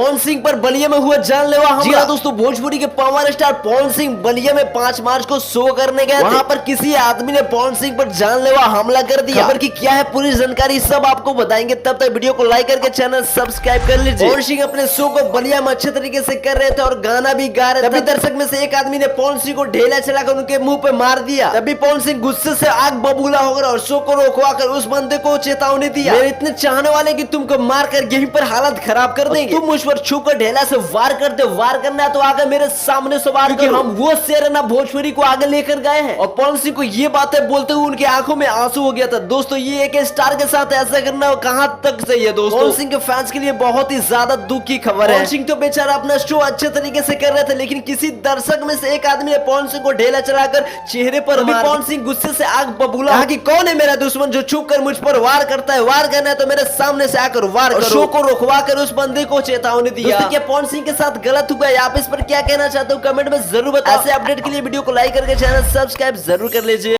पवन सिंह पर बलिया में हुआ जानलेवा हमला। दोस्तों भोजपुरी के पावर स्टार पवन सिंह बलिया में 5 मार्च को शो करने गए। वहां पर किसी आदमी ने पवन सिंह पर जानलेवा हमला कर दिया। खबर की क्या है पूरी जानकारी सब आपको बताएंगे, तब तक वीडियो को लाइक करके चैनल सब्सक्राइब कर लीजिए। पवन सिंह अपने शो को बलिया में अच्छे तरीके से कर रहे थे और गाना भी गा रहे थे। तभी दर्शक में से एक आदमी ने पवन सिंह को ढेला चलाकर उनके मुंह पे मार दिया। तभी पवन सिंह गुस्से से आग बबूला होकर और शो को रोकवा कर उस बंदे को चेतावनी दिया, मेरे इतने चाहने वाले कि तुमको मार कर यहीं पर हालत खराब कर देंगे। तुम मुझ पर छूकर ढेला से वार करते, वार करना है तो आगे मेरे सामने से वार करो। हम वो शेर ना भोजपुरी को आगे लेकर गए हैं। और पवन सिंह को ये बातें बोलते हुए उनकी आंखों में आंसू हो गया था। दोस्तों ये एक स्टार के साथ ऐसा करना कहां तक सही है। दोस्तों पवन सिंह के फैंस के लिए बहुत ही ज्यादा दुख की खबर है। पवन सिंह तो बेचारा अपना शो अच्छे तरीके से कर रहे थे, लेकिन किसी दर्शक में से एक आदमी ने पवन सिंह को ढेला चलाकर चेहरे पर मारा। पवन सिंह गुस्से से आग बबूला कि कौन है मेरा दुश्मन जो छुप कर मुझ पर वार करता है। वार करना है तो मेरे सामने से आकर वार करो। शो को रुकवा कर उस बंदे को चेतावनी दिया। पवन सिंह के साथ गलत हुआ है, आप इस पर क्या कहना चाहते हो कमेंट में जरूर बताओ। ऐसे अपडेट के लिए वीडियो को लाइक करके चैनल सब्सक्राइब जरूर कर लीजिए।